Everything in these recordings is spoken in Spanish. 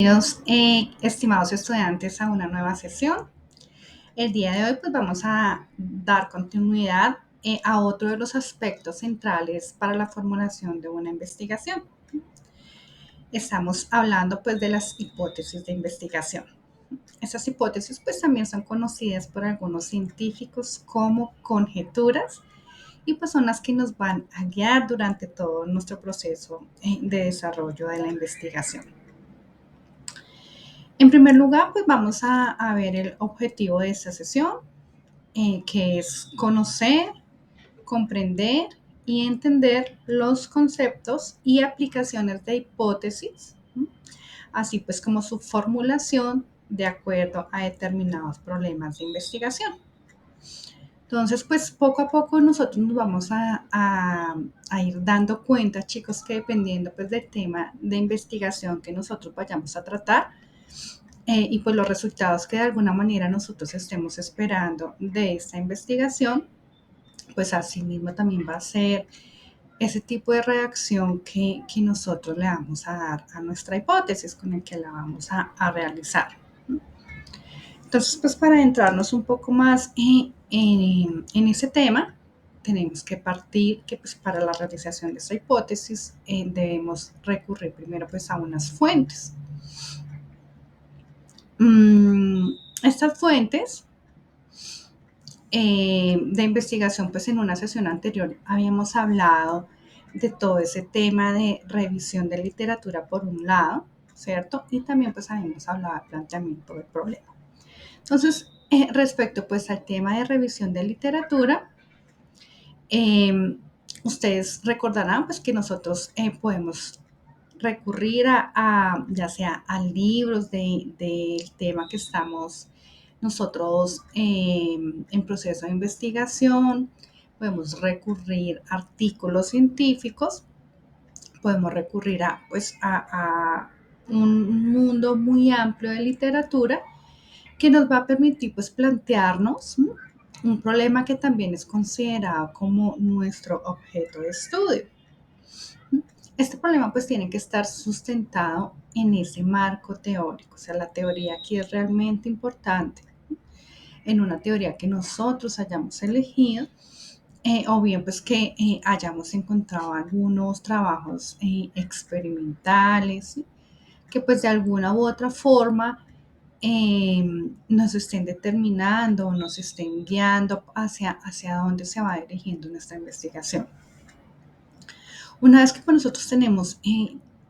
Bienvenidos, estimados estudiantes, a una nueva sesión. El día de hoy pues vamos a dar continuidad a otro de los aspectos centrales para la formulación de una investigación. Estamos hablando pues de las hipótesis de investigación. Estas hipótesis pues también son conocidas por algunos científicos como conjeturas y pues son las que nos van a guiar durante todo nuestro proceso de desarrollo de la investigación. En primer lugar, pues vamos a ver el objetivo de esta sesión, que es conocer, comprender y entender los conceptos y aplicaciones de hipótesis, así pues como su formulación de acuerdo a determinados problemas de investigación. Entonces, pues poco a poco nosotros nos vamos a ir dando cuenta, chicos, que dependiendo pues del tema de investigación que nosotros vayamos a tratar, y pues los resultados que de alguna manera nosotros estemos esperando de esta investigación, pues así mismo también va a ser ese tipo de reacción que nosotros le vamos a dar a nuestra hipótesis con el que la vamos a realizar. Entonces, pues para adentrarnos un poco más en ese tema, tenemos que partir que pues para la realización de esta hipótesis debemos recurrir primero pues a unas fuentes. Estas fuentes de investigación, pues en una sesión anterior habíamos hablado de todo ese tema de revisión de literatura por un lado, ¿cierto? Y también pues habíamos hablado de planteamiento del problema. Entonces, respecto pues al tema de revisión de literatura, ustedes recordarán pues que nosotros podemos recurrir ya sea a libros del tema que estamos nosotros en proceso de investigación, podemos recurrir a artículos científicos, podemos recurrir a un mundo muy amplio de literatura que nos va a permitir pues plantearnos un problema que también es considerado como nuestro objeto de estudio. Este problema pues tiene que estar sustentado en ese marco teórico, o sea, la teoría aquí es realmente importante, en una teoría que nosotros hayamos elegido, o bien pues que hayamos encontrado algunos trabajos experimentales, ¿sí? Que pues de alguna u otra forma nos estén determinando o nos estén guiando hacia dónde se va dirigiendo nuestra investigación. Una vez que pues, nosotros tenemos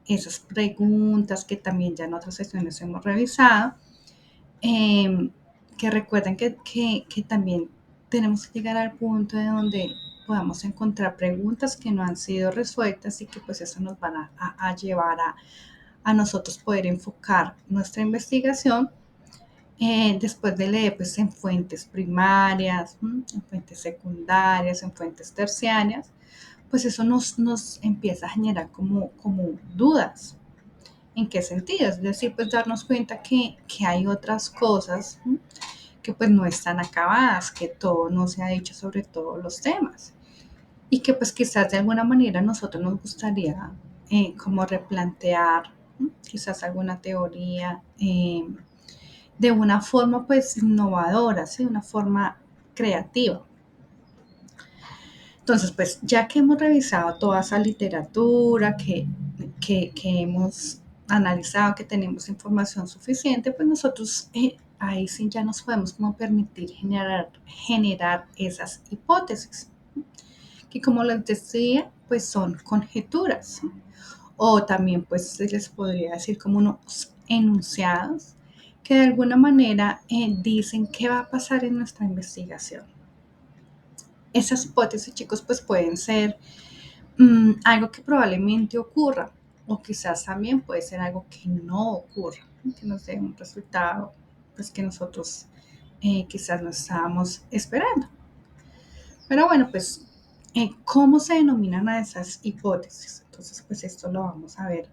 esas preguntas que también ya en otras sesiones hemos revisado, que recuerden que también tenemos que llegar al punto de donde podamos encontrar preguntas que no han sido resueltas y que pues eso nos van a llevar a nosotros poder enfocar nuestra investigación después de leer pues, en fuentes primarias, en fuentes secundarias, en fuentes terciarias, pues eso nos empieza a generar como dudas. ¿En qué sentido? Es decir, pues darnos cuenta que hay otras cosas que pues no están acabadas, que todo no se ha dicho sobre todos los temas y que pues quizás de alguna manera nosotros nos gustaría como replantear quizás alguna teoría de una forma pues innovadora, ¿sí? De una forma creativa. Entonces, pues ya que hemos revisado toda esa literatura, que hemos analizado, que tenemos información suficiente, pues nosotros ahí sí ya nos podemos como permitir generar esas hipótesis, que como les decía, pues son conjeturas, o también pues se les podría decir como unos enunciados que de alguna manera dicen qué va a pasar en nuestra investigación. Esas hipótesis, chicos, pues pueden ser algo que probablemente ocurra o quizás también puede ser algo que no ocurra, que nos dé un resultado pues que nosotros quizás no estábamos esperando. Pero bueno, pues, ¿cómo se denominan a esas hipótesis? Entonces, pues esto lo vamos a ver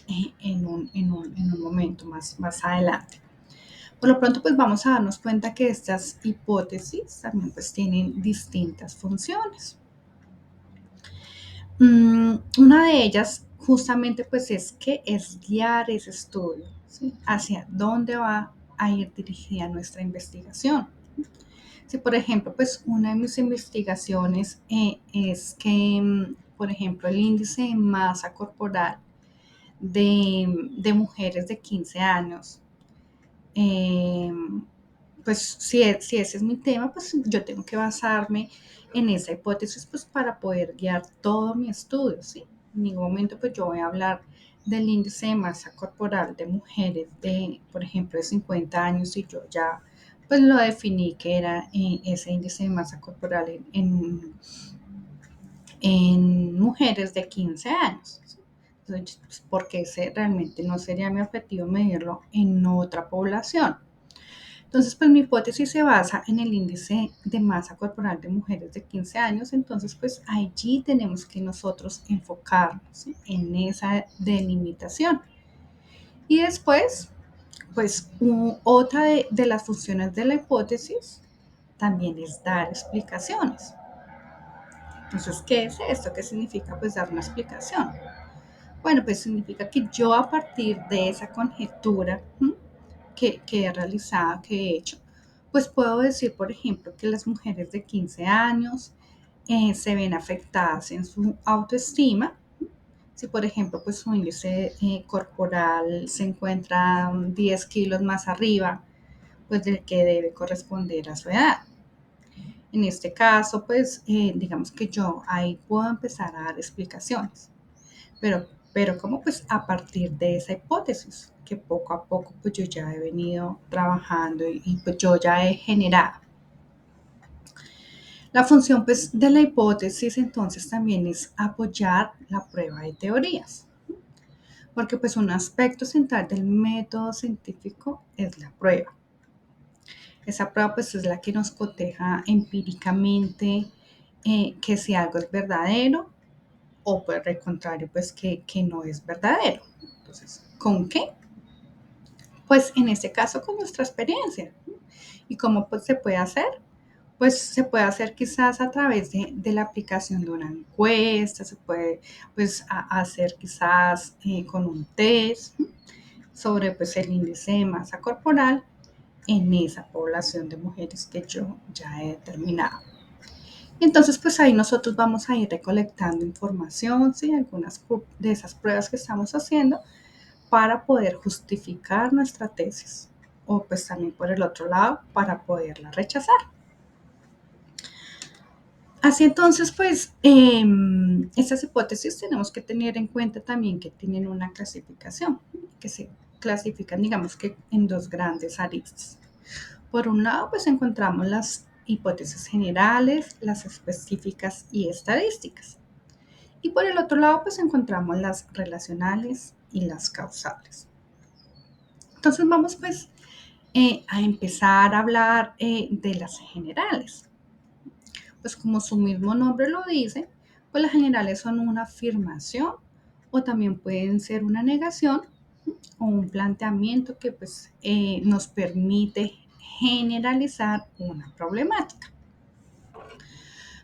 en un momento más adelante. Por lo pronto, pues vamos a darnos cuenta que estas hipótesis también pues tienen distintas funciones. Una de ellas justamente pues es que es guiar ese estudio, ¿sí? Hacia dónde va a ir dirigida nuestra investigación. Si, por ejemplo, pues una de mis investigaciones es que, por ejemplo, el índice de masa corporal de mujeres de 15 años, eh, pues si ese es mi tema, pues yo tengo que basarme en esa hipótesis pues para poder guiar todo mi estudio, ¿sí? En ningún momento pues yo voy a hablar del índice de masa corporal de mujeres de, por ejemplo, de 50 años y yo ya pues lo definí que era ese índice de masa corporal en mujeres de 15 años. ¿Sí? Entonces, pues, porque ese realmente no sería mi objetivo medirlo en otra población. Entonces, pues mi hipótesis se basa en el índice de masa corporal de mujeres de 15 años, entonces pues allí tenemos que nosotros enfocarnos, ¿sí? En esa delimitación. Y después, pues otra de las funciones de la hipótesis también es dar explicaciones. Entonces, ¿qué es esto? ¿Qué significa pues dar una explicación? Bueno, pues significa que yo a partir de esa conjetura que he realizado, que he hecho, pues puedo decir, por ejemplo, que las mujeres de 15 años se ven afectadas en su autoestima. Si, por ejemplo, pues su índice corporal se encuentra 10 kilos más arriba, pues del que debe corresponder a su edad. En este caso, pues digamos que yo ahí puedo empezar a dar explicaciones. Pero ¿cómo? Pues a partir de esa hipótesis que poco a poco pues yo ya he venido trabajando y pues yo ya he generado. La función pues de la hipótesis entonces también es apoyar la prueba de teorías, porque pues un aspecto central del método científico es la prueba. Esa prueba pues es la que nos coteja empíricamente que si algo es verdadero o por el contrario pues que no es verdadero. Entonces, ¿con qué? Pues en este caso con nuestra experiencia. ¿Y cómo pues, se puede hacer? Pues se puede hacer quizás a través de la aplicación de una encuesta, se puede pues hacer quizás con un test sobre pues el índice de masa corporal en esa población de mujeres que yo ya he determinado. Y entonces pues ahí nosotros vamos a ir recolectando información, ¿sí? Algunas de esas pruebas que estamos haciendo para poder justificar nuestra tesis o pues también por el otro lado para poderla rechazar. Así entonces, pues, estas hipótesis tenemos que tener en cuenta también que tienen una clasificación, que se clasifican, digamos que en dos grandes aristas. Por un lado, pues encontramos las hipótesis generales, las específicas y estadísticas. Y por el otro lado, pues encontramos las relacionales y las causales. Entonces vamos pues a empezar a hablar de las generales. Pues como su mismo nombre lo dice, pues las generales son una afirmación o también pueden ser una negación o un planteamiento que pues nos permite generalizar una problemática.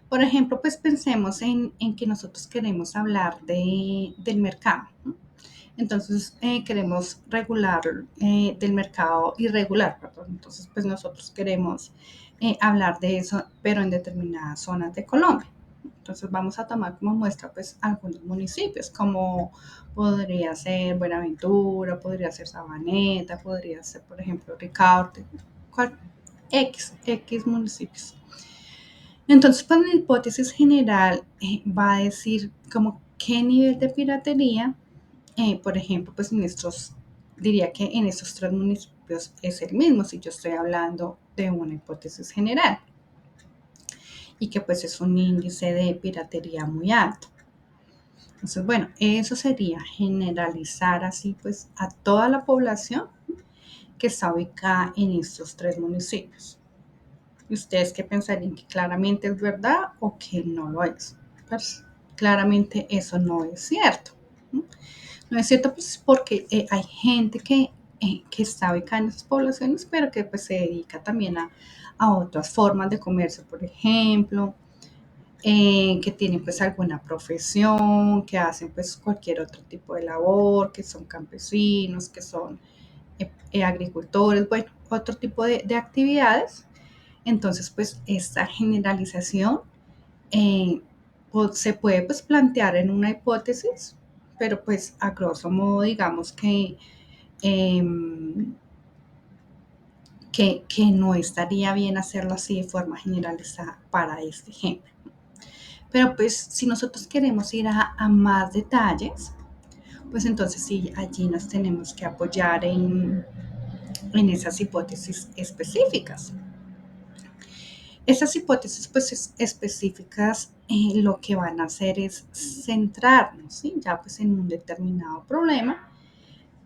Por ejemplo, pues pensemos en que nosotros queremos hablar del mercado. ¿No? Entonces, queremos regular del mercado irregular, perdón. Entonces, pues nosotros queremos hablar de eso, pero en determinadas zonas de Colombia. Entonces, vamos a tomar como muestra, pues, algunos municipios, como podría ser Buenaventura, podría ser Sabaneta, podría ser, por ejemplo, Ricaurte, X municipios. Entonces, pues, la hipótesis general va a decir como qué nivel de piratería por ejemplo, pues en estos, diría que en estos tres municipios es el mismo si yo estoy hablando de una hipótesis general y que pues es un índice de piratería muy alto. Entonces, bueno, eso sería generalizar así pues a toda la población que está ubicada en estos tres municipios. ¿Y ustedes qué pensarían? ¿Que claramente es verdad o que no lo es? Pues claramente eso no es cierto. ¿No? No es cierto, pues porque hay gente que está ubicada en esas poblaciones, pero que pues se dedica también a otras formas de comercio, por ejemplo, que tienen pues alguna profesión, que hacen pues cualquier otro tipo de labor, que son campesinos, que son agricultores, bueno, otro tipo de actividades. Entonces, pues esta generalización se puede pues plantear en una hipótesis, pero pues a grosso modo digamos eh, que no estaría bien hacerlo así de forma generalizada para este ejemplo. Pero pues si nosotros queremos ir a más detalles, pues entonces sí, allí nos tenemos que apoyar en esas hipótesis específicas. Esas hipótesis pues específicas lo que van a hacer es centrarnos, ¿sí? Ya pues en un determinado problema,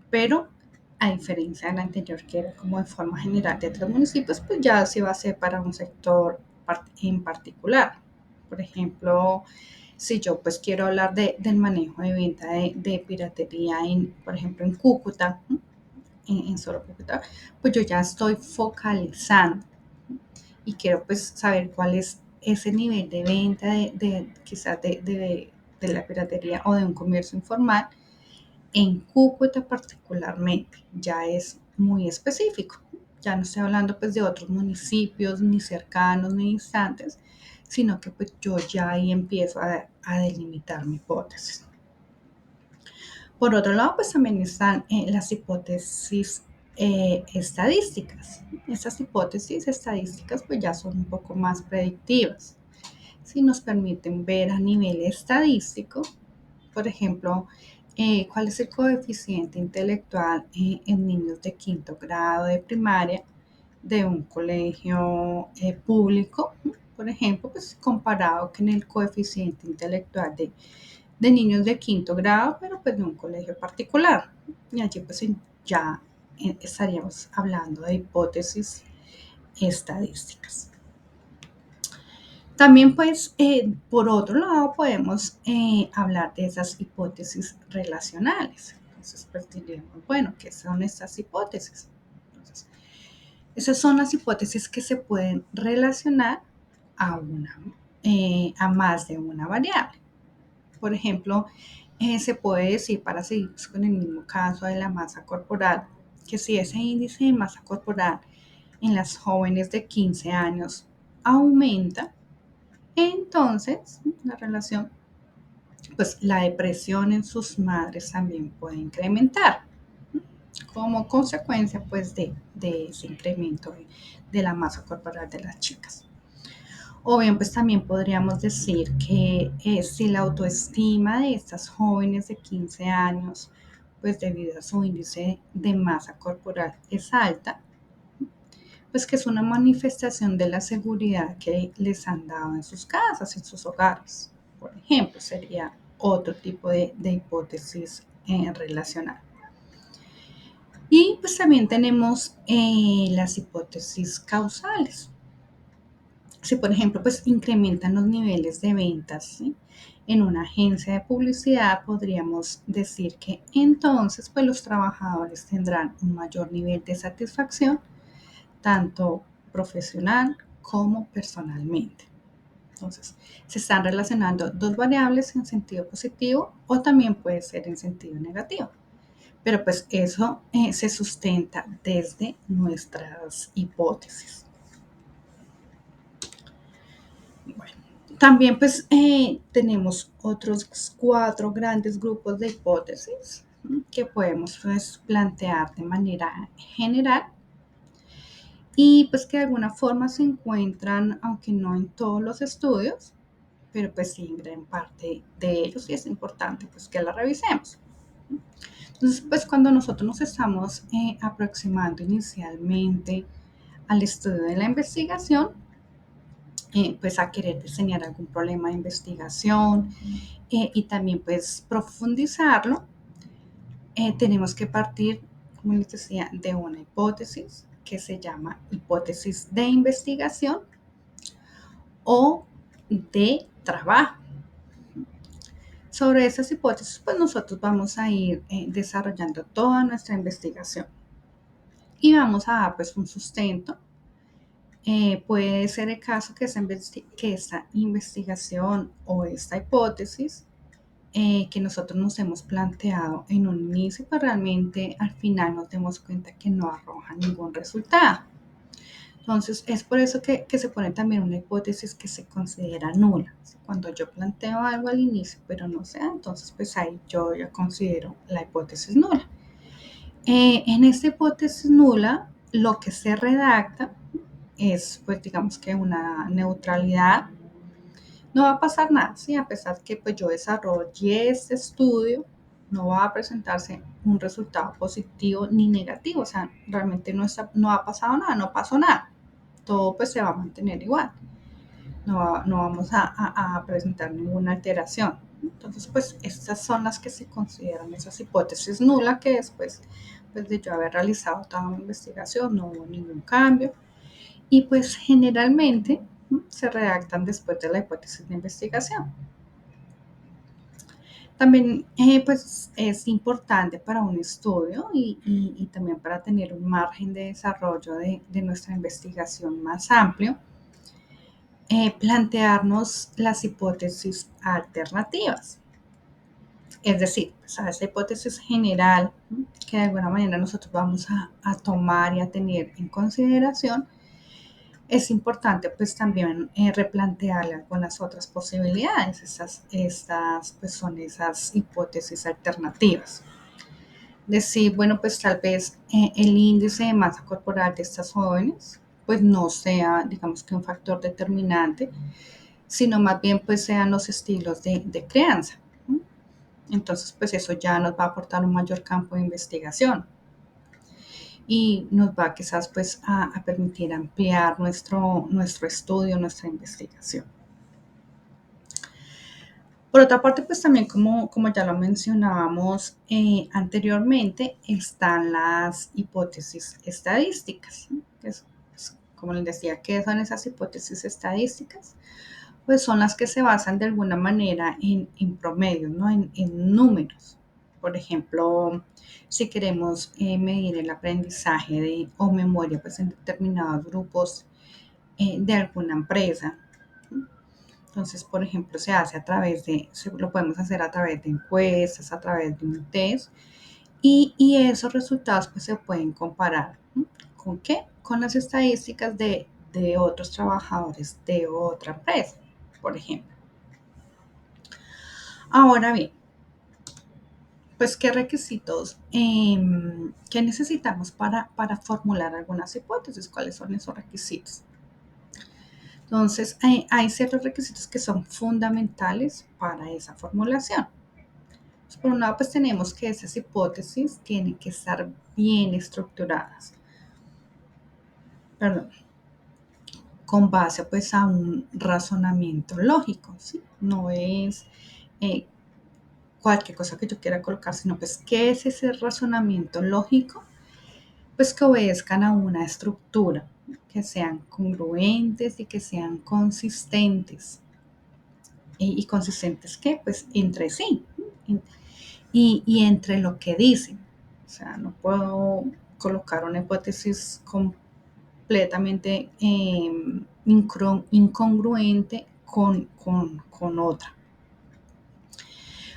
pero a diferencia de la anterior que era como de forma general de otros municipios, pues ya se va a hacer para un sector en particular. Por ejemplo, si yo pues quiero hablar del manejo de venta de piratería, por ejemplo, en Cúcuta, en solo Cúcuta, pues yo ya estoy focalizando y quiero pues saber cuál es ese nivel de venta quizás de la piratería o de un comercio informal en Cúcuta particularmente. Ya es muy específico. Ya no estoy hablando pues de otros municipios ni cercanos ni distantes, sino que pues yo ya ahí empiezo a delimitar mi hipótesis. Por otro lado, pues también están las hipótesis estadísticas. Estas hipótesis estadísticas pues ya son un poco más predictivas. Si nos permiten ver a nivel estadístico, por ejemplo, cuál es el coeficiente intelectual en niños de quinto grado de primaria de un colegio público, por ejemplo, pues comparado con el coeficiente intelectual de niños de quinto grado, pero pues de un colegio particular. Y allí pues ya estaríamos hablando de hipótesis estadísticas. También pues por otro lado podemos hablar de esas hipótesis relacionales. Entonces pues diríamos, bueno, ¿qué son estas hipótesis? Entonces, esas son las hipótesis que se pueden relacionar a más de una variable. Por ejemplo, se puede decir, para seguir con el mismo caso de la masa corporal, que si ese índice de masa corporal en las jóvenes de 15 años aumenta, entonces la relación, pues la depresión en sus madres también puede incrementar como consecuencia pues de ese incremento de la masa corporal de las chicas. O bien, pues también podríamos decir que si la autoestima de estas jóvenes de 15 años, pues debido a su índice de masa corporal es alta, pues que es una manifestación de la seguridad que les han dado en sus casas, en sus hogares. Por ejemplo, sería otro tipo de hipótesis relacional. Y pues también tenemos las hipótesis causales. Si por ejemplo pues incrementan los niveles de ventas, ¿sí? En una agencia de publicidad podríamos decir que entonces pues los trabajadores tendrán un mayor nivel de satisfacción tanto profesional como personalmente. Entonces, se están relacionando dos variables en sentido positivo o también puede ser en sentido negativo. Pero pues eso se sustenta desde nuestras hipótesis. Bueno, también pues tenemos otros 4 grandes grupos de hipótesis que podemos pues, plantear de manera general y pues que de alguna forma se encuentran, aunque no en todos los estudios, pero pues sí en gran parte de ellos y es importante pues que la revisemos. Entonces pues cuando nosotros nos estamos aproximando inicialmente al estudio de la investigación, pues a querer diseñar algún problema de investigación y también pues profundizarlo, tenemos que partir, como les decía, de una hipótesis que se llama hipótesis de investigación o de trabajo. Sobre esas hipótesis, pues nosotros vamos a ir desarrollando toda nuestra investigación y vamos a dar pues un sustento. Puede ser el caso que esta investigación o esta hipótesis que nosotros nos hemos planteado en un inicio, pues realmente al final nos demos cuenta que no arroja ningún resultado. Entonces, es por eso que se pone también una hipótesis que se considera nula. Cuando yo planteo algo al inicio, pero no sea, entonces pues ahí yo ya considero la hipótesis nula. En esta hipótesis nula, lo que se redacta es, pues digamos que una neutralidad. No va a pasar nada, ¿sí? A pesar que pues yo desarrolle este estudio, no va a presentarse un resultado positivo ni negativo, o sea, realmente no ha pasado nada, no pasó nada, todo pues se va a mantener igual, no vamos a presentar ninguna alteración. Entonces, pues estas son las que se consideran esas hipótesis nulas, que después pues, de yo haber realizado toda mi investigación no hubo ningún cambio. Y pues generalmente se redactan después de la hipótesis de investigación. También pues es importante para un estudio y también para tener un margen de desarrollo de nuestra investigación más amplio, plantearnos las hipótesis alternativas. Es decir, pues a esa hipótesis general que de alguna manera nosotros vamos a tomar y a tener en consideración, es importante pues también replantearle algunas otras posibilidades. Estas pues son esas hipótesis alternativas. Decir, bueno, pues tal vez el índice de masa corporal de estas jóvenes pues no sea, digamos que un factor determinante, sino más bien pues sean los estilos de crianza. Entonces pues eso ya nos va a aportar un mayor campo de investigación y nos va quizás pues a permitir ampliar nuestro estudio, nuestra investigación. Por otra parte, pues también como ya lo mencionábamos anteriormente, están las hipótesis estadísticas. ¿Sí? Pues, como les decía, ¿qué son esas hipótesis estadísticas? Pues son las que se basan de alguna manera en promedios, ¿no? En números. Por ejemplo, si queremos medir el aprendizaje o memoria pues, en determinados grupos de alguna empresa. Entonces, por ejemplo, lo podemos hacer a través de encuestas, a través de un test, y esos resultados pues, se pueden comparar. ¿Con qué? Con las estadísticas de otros trabajadores de otra empresa, por ejemplo. Ahora bien, pues, ¿qué requisitos, qué necesitamos para formular algunas hipótesis? ¿Cuáles son esos requisitos? Entonces, hay ciertos requisitos que son fundamentales para esa formulación. Pues, por un lado, pues tenemos que esas hipótesis tienen que estar bien estructuradas, perdón, con base pues a un razonamiento lógico, ¿sí? No es eh, cualquier cosa que yo quiera colocar, sino pues qué es ese razonamiento lógico, pues que obedezcan a una estructura, que sean congruentes y que sean consistentes. ¿Y consistentes qué? Pues entre sí y entre lo que dicen. O sea, no puedo colocar una hipótesis completamente incongruente con otra.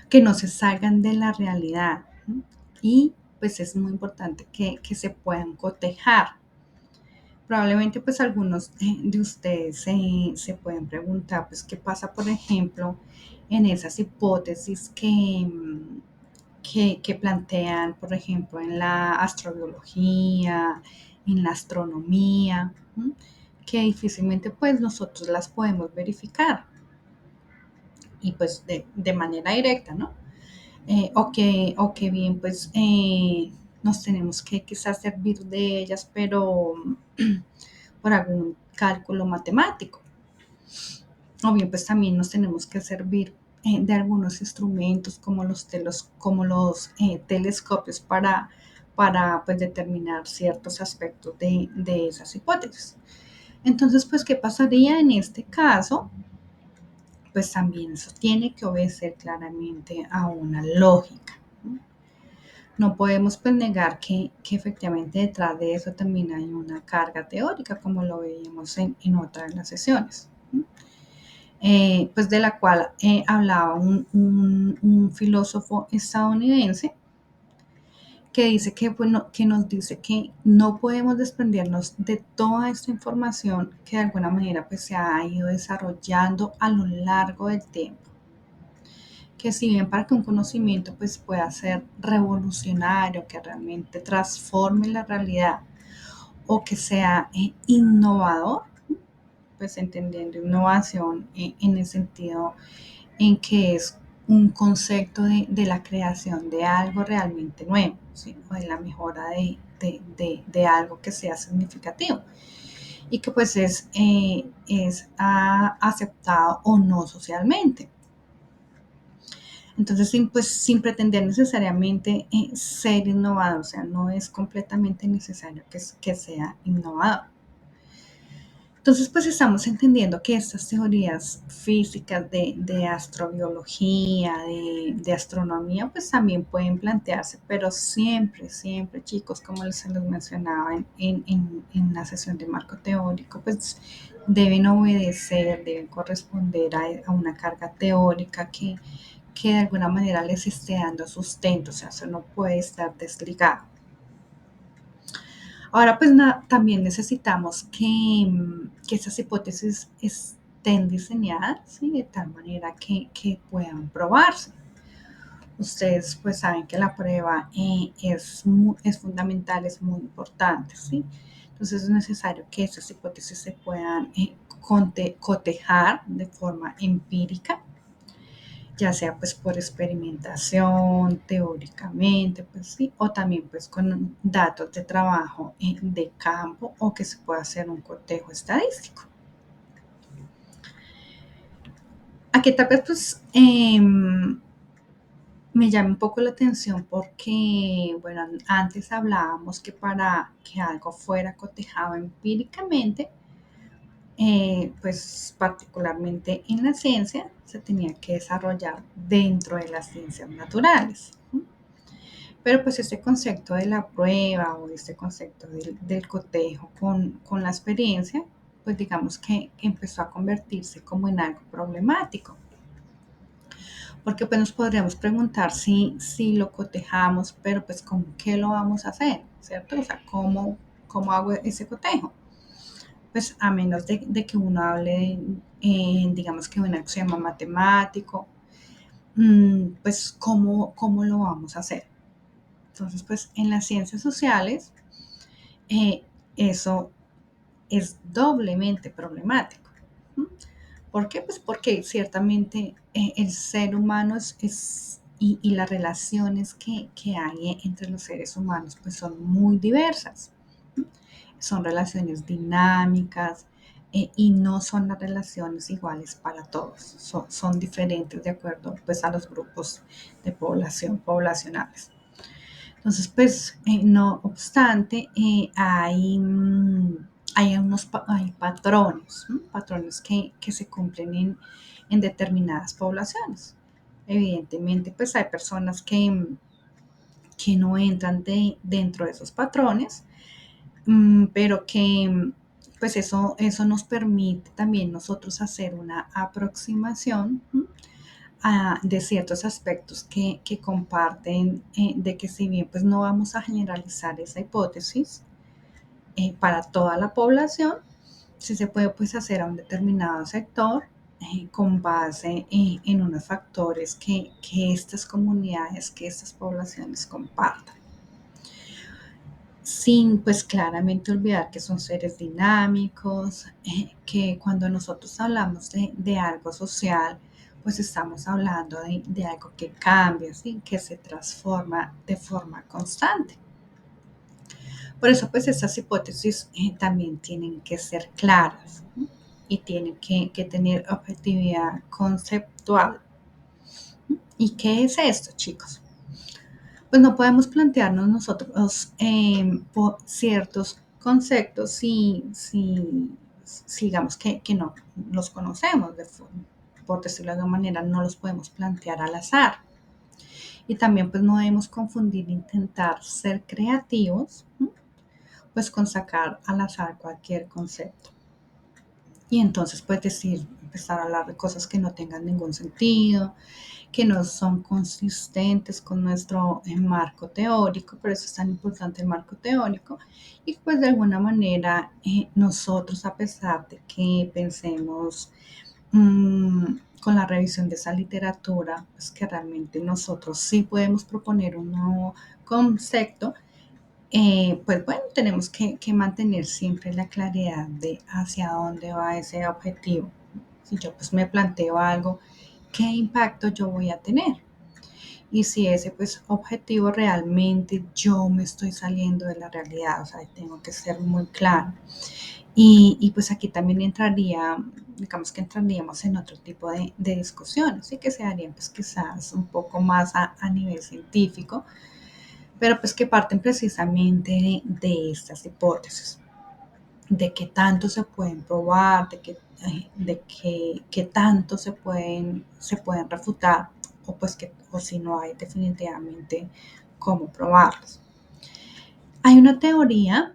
Que no se salgan de la realidad. ¿No? Y pues es muy importante que se puedan cotejar. Probablemente pues algunos de ustedes se pueden preguntar pues qué pasa por ejemplo en esas hipótesis que plantean por ejemplo en la astrobiología, en la astronomía, ¿sí? Que difícilmente pues nosotros las podemos verificar y pues de manera directa, ¿no? O que bien pues nos tenemos que quizás servir de ellas, pero por algún cálculo matemático. O bien pues también nos tenemos que servir de algunos instrumentos como los telescopios para pues, determinar ciertos aspectos de esas hipótesis. Entonces, pues, ¿qué pasaría en este caso? Pues también eso tiene que obedecer claramente a una lógica. No podemos pues negar que efectivamente detrás de eso también hay una carga teórica, como lo veíamos en otra de las sesiones. pues de la cual hablaba un filósofo estadounidense que dice que, bueno, que nos dice que no podemos desprendernos de toda esta información que de alguna manera pues se ha ido desarrollando a lo largo del tiempo. Que si bien para que un conocimiento pues pueda ser revolucionario, que realmente transforme la realidad o que sea innovador, pues entendiendo innovación en el sentido en que es un concepto de la creación de algo realmente nuevo, ¿sí? O de la mejora de algo que sea significativo y que pues es aceptado o no socialmente. Entonces, sin pretender necesariamente ser innovador, o sea, no es completamente necesario que sea innovador. Entonces, pues estamos entendiendo que estas teorías físicas de astrobiología, de astronomía, pues también pueden plantearse, pero siempre, siempre, chicos, como se los mencionaba en la sesión de marco teórico, pues deben obedecer, deben corresponder a una carga teórica que de alguna manera les esté dando sustento, o sea, eso no puede estar desligado. Ahora, pues también necesitamos que esas hipótesis estén diseñadas, ¿sí? De tal manera que puedan probarse. Ustedes pues saben que la prueba es fundamental, es muy importante, ¿sí? Entonces es necesario que esas hipótesis se puedan cotejar de forma empírica, ya sea pues por experimentación, teóricamente, pues sí, o también pues con datos de trabajo de campo o que se pueda hacer un cotejo estadístico. Aquí tal vez pues me llama un poco la atención porque, bueno, antes hablábamos que para que algo fuera cotejado empíricamente, pues particularmente en la ciencia, se tenía que desarrollar dentro de las ciencias naturales. Pero pues este concepto de la prueba o este concepto del cotejo con la experiencia, pues digamos que empezó a convertirse como en algo problemático. Porque pues nos podríamos preguntar si lo cotejamos, pero pues ¿con qué lo vamos a hacer? ¿Cierto? O sea, ¿cómo hago ese cotejo? Pues a menos de que uno hable, digamos que un axioma matemático, pues ¿cómo lo vamos a hacer? Entonces, pues en las ciencias sociales, eh, eso es doblemente problemático. ¿Por qué? Pues porque ciertamente el ser humano y las relaciones que hay entre los seres humanos pues son muy diversas. Son relaciones dinámicas y no son las relaciones iguales para todos. Son diferentes de acuerdo pues a los grupos de población poblacionales. Entonces, pues, no obstante, hay patrones, ¿no? Patrones que se cumplen en determinadas poblaciones. Evidentemente, pues hay personas que no entran dentro de esos patrones, pero que pues eso nos permite también nosotros hacer una aproximación de ciertos aspectos que comparten, de que si bien pues no vamos a generalizar esa hipótesis para toda la población, sí se puede pues hacer a un determinado sector con base en unos factores que estas comunidades, que estas poblaciones compartan. Sin pues claramente olvidar que son seres dinámicos, que cuando nosotros hablamos de algo social, pues estamos hablando de algo que cambia, ¿sí? Que se transforma de forma constante. Por eso pues estas hipótesis también tienen que ser claras, ¿no? Y tienen que tener objetividad conceptual. ¿Y qué es esto, chicos? Pues no podemos plantearnos nosotros por ciertos conceptos si digamos que no los conocemos, por decirlo de alguna manera, no los podemos plantear al azar. Y también pues no debemos confundir intentar ser creativos, ¿no? Pues con sacar al azar cualquier concepto. Y entonces pues decir, empezar a hablar de cosas que no tengan ningún sentido, que no son consistentes con nuestro marco teórico, por eso es tan importante el marco teórico. Y pues de alguna manera nosotros, a pesar de que pensemos con la revisión de esa literatura, pues que realmente nosotros sí podemos proponer un nuevo concepto, pues bueno, tenemos que mantener siempre la claridad de hacia dónde va ese objetivo. Si yo pues me planteo algo, ¿qué impacto yo voy a tener? Y si ese pues objetivo realmente yo me estoy saliendo de la realidad, o sea, tengo que ser muy claro. Y pues aquí también entraría, digamos que entraríamos en otro tipo de discusiones, ¿sí? Que se harían pues quizás un poco más a nivel científico, pero pues que parten precisamente de estas hipótesis, de qué tanto se pueden probar, de qué tanto se pueden refutar, o pues que, o si no hay definitivamente cómo probarlos. Hay una teoría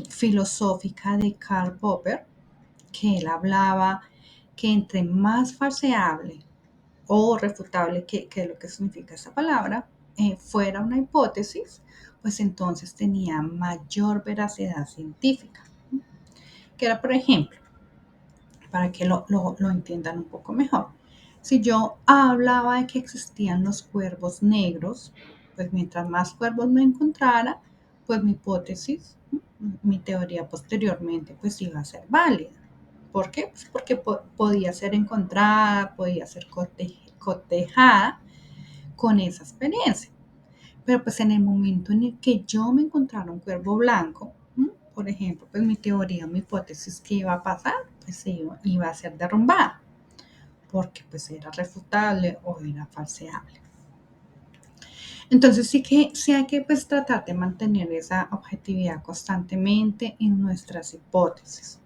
filosófica de Karl Popper que él hablaba que entre más falseable o refutable, que es lo que significa esa palabra, fuera una hipótesis, pues entonces tenía mayor veracidad científica. Que era, por ejemplo, para que lo entiendan un poco mejor. Si yo hablaba de que existían los cuervos negros, pues mientras más cuervos me encontrara, pues mi hipótesis, mi teoría posteriormente, pues iba a ser válida. ¿Por qué? Pues porque podía ser encontrada, podía ser cotejada con esa experiencia. Pero pues en el momento en el que yo me encontrara un cuervo blanco, por ejemplo, pues mi teoría, mi hipótesis que iba a pasar, pues iba a ser derrumbada, porque pues era refutable o era falseable. Entonces sí hay que pues tratar de mantener esa objetividad constantemente en nuestras hipótesis.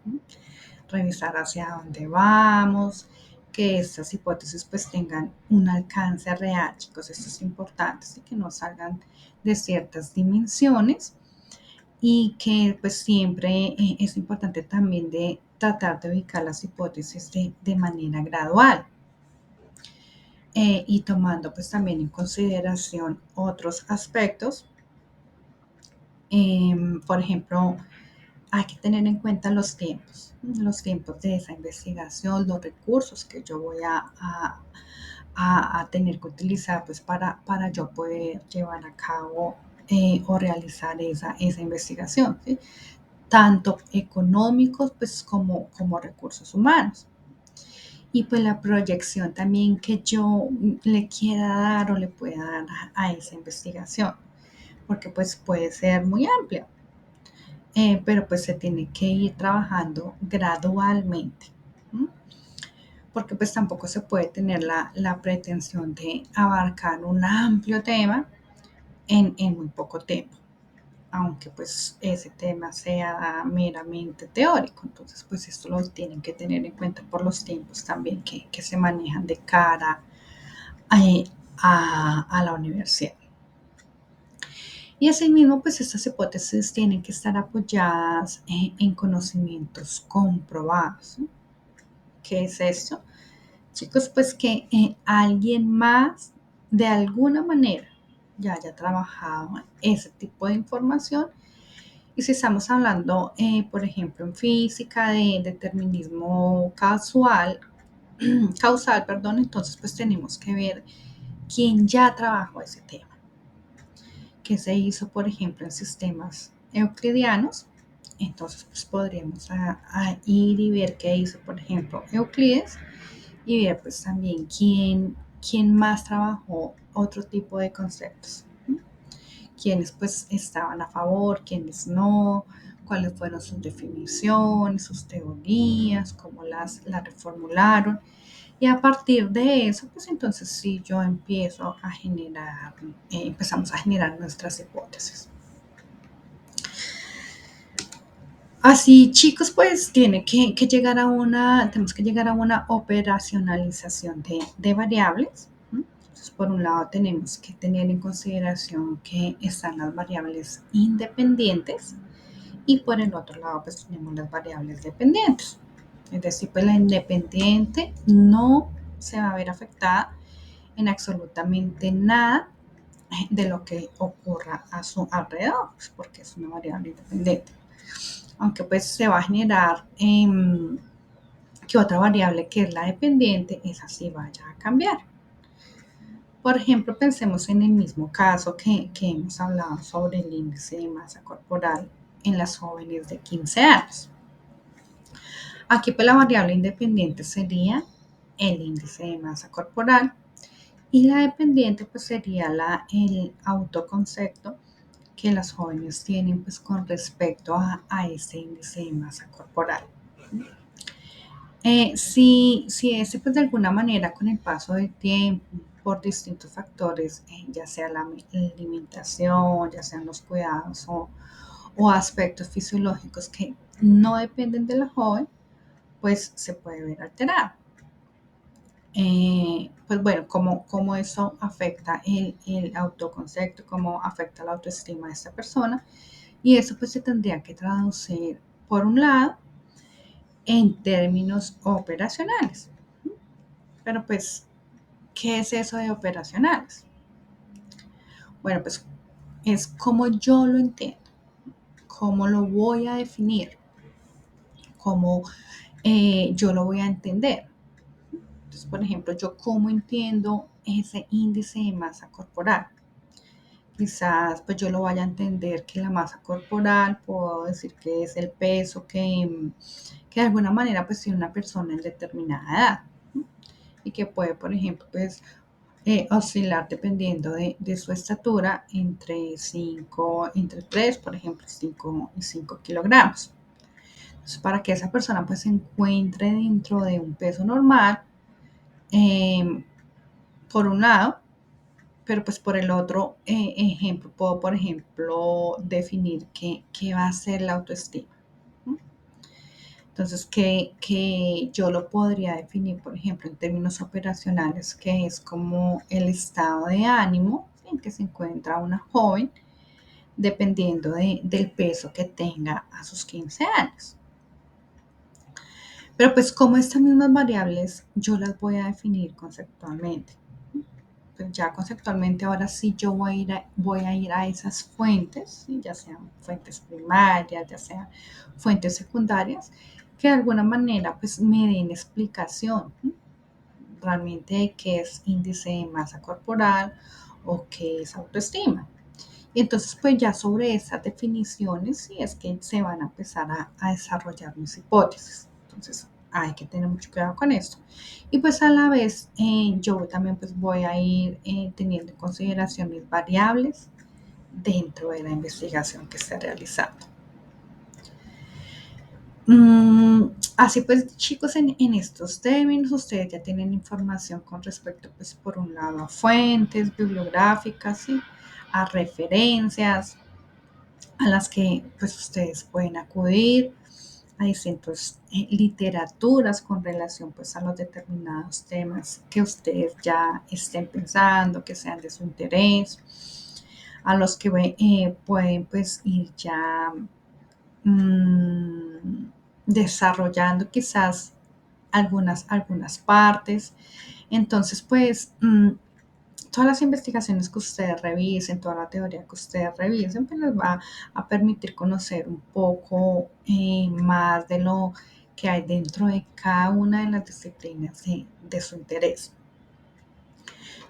Revisar hacia dónde vamos, que estas hipótesis pues tengan un alcance real, chicos, esto es importante, ¿sí? Que no salgan de ciertas dimensiones y que pues siempre es importante también de tratar de ubicar las hipótesis de manera gradual y tomando pues también en consideración otros aspectos. Por ejemplo, hay que tener en cuenta los tiempos de esa investigación, los recursos que yo voy a tener que utilizar pues para yo poder llevar a cabo o realizar esa investigación, ¿sí? Tanto económicos pues como recursos humanos. Y pues la proyección también que yo le quiera dar o le pueda dar a esa investigación, porque pues puede ser muy amplia, pero pues se tiene que ir trabajando gradualmente, ¿m? Porque pues tampoco se puede tener la pretensión de abarcar un amplio tema en muy poco tiempo, aunque pues ese tema sea meramente teórico. Entonces pues esto lo tienen que tener en cuenta por los tiempos también que se manejan de cara eh, a la universidad. Y asimismo, pues estas hipótesis tienen que estar apoyadas en conocimientos comprobados. ¿Sí? ¿Qué es esto? Chicos, pues que alguien más de alguna manera ya haya trabajado ese tipo de información. Y si estamos hablando, por ejemplo, en física de determinismo causal, perdón, entonces pues tenemos que ver quién ya trabajó ese tema, que se hizo, por ejemplo, en sistemas euclidianos. Entonces, pues podríamos a ir y ver qué hizo, por ejemplo, Euclides y ver pues también quién más trabajó otro tipo de conceptos. Quiénes pues estaban a favor, quiénes no, cuáles fueron sus definiciones, sus teorías, cómo las reformularon. Y a partir de eso, pues entonces sí yo empiezo a generar, empezamos a generar nuestras hipótesis. Así, chicos, pues tenemos que llegar a una operacionalización de variables. Entonces, por un lado, tenemos que tener en consideración que están las variables independientes y por el otro lado, pues tenemos las variables dependientes. Es decir, pues la independiente no se va a ver afectada en absolutamente nada de lo que ocurra a su alrededor, pues porque es una variable independiente. Aunque pues se va a generar que otra variable que es la dependiente, esa sí vaya a cambiar. Por ejemplo, pensemos en el mismo caso que hemos hablado sobre el índice de masa corporal en las jóvenes de 15 años. Aquí pues la variable independiente sería el índice de masa corporal y la dependiente pues sería el autoconcepto que las jóvenes tienen pues con respecto a ese índice de masa corporal. Si ese pues de alguna manera con el paso del tiempo, por distintos factores, ya sea la alimentación, ya sean los cuidados o aspectos fisiológicos que no dependen de la joven, pues se puede ver alterado. Pues bueno, cómo eso afecta el autoconcepto, cómo afecta la autoestima de esta persona. Y eso pues se tendría que traducir, por un lado, en términos operacionales. Pero pues, ¿qué es eso de operacionales? Bueno, pues es como yo lo entiendo, cómo lo voy a definir, cómo yo lo voy a entender. Entonces, por ejemplo, yo cómo entiendo ese índice de masa corporal. Quizás pues yo lo vaya a entender que la masa corporal, puedo decir que es el peso que de alguna manera pues tiene una persona en determinada edad, ¿no? Y que puede, por ejemplo, pues oscilar dependiendo de su estatura entre 3, por ejemplo, 5 y 5 kilogramos. Entonces, para que esa persona pues se encuentre dentro de un peso normal, eh, por un lado, pero pues por el otro ejemplo, puedo, por ejemplo, definir qué va a ser la autoestima. ¿No? Entonces, que yo lo podría definir, por ejemplo, en términos operacionales, que es como el estado de ánimo en que se encuentra una joven, dependiendo del peso que tenga a sus 15 años. Pero pues como estas mismas variables yo las voy a definir conceptualmente. Pues ya conceptualmente ahora sí yo voy a ir a esas fuentes, ¿sí? Ya sean fuentes primarias, ya sean fuentes secundarias, que de alguna manera pues me den explicación, ¿sí? Realmente de qué es índice de masa corporal o qué es autoestima. Y entonces pues ya sobre esas definiciones sí es que se van a empezar a desarrollar mis hipótesis. Entonces hay que tener mucho cuidado con esto. Y pues a la vez yo también pues voy a ir teniendo en consideración mis variables dentro de la investigación que esté realizando. Así pues, chicos, en estos términos ustedes ya tienen información con respecto, pues, por un lado a fuentes bibliográficas, ¿sí? A referencias a las que pues ustedes pueden acudir, a distintas literaturas con relación pues a los determinados temas que ustedes ya estén pensando, que sean de su interés, a los que pueden pues ir ya desarrollando quizás algunas partes. Entonces, pues, todas las investigaciones que ustedes revisen, toda la teoría que ustedes revisen, pues les va a permitir conocer un poco más de lo que hay dentro de cada una de las disciplinas de su interés.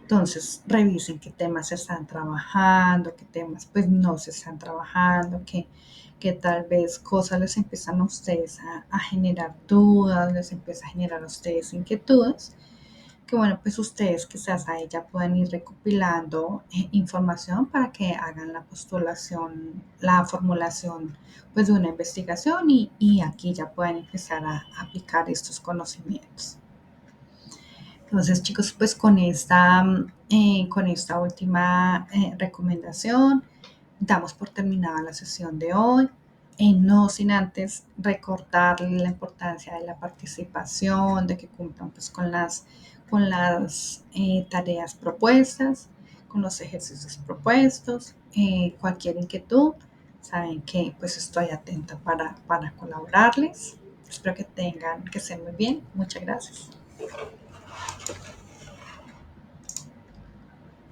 Entonces, revisen qué temas se están trabajando, qué temas pues no se están trabajando, que tal vez cosas les empiezan a ustedes a generar dudas, les empieza a generar a ustedes inquietudes, que bueno, pues ustedes quizás a ella puedan ir recopilando información para que hagan la postulación, la formulación pues de una investigación y aquí ya pueden empezar a aplicar estos conocimientos. Entonces, chicos, pues con esta última recomendación, damos por terminada la sesión de hoy. No sin antes recordarles la importancia de la participación, de que cumplan pues, con las tareas propuestas, con los ejercicios propuestos, cualquier inquietud, saben que pues estoy atenta para colaborarles. Espero que estén muy bien. Muchas gracias.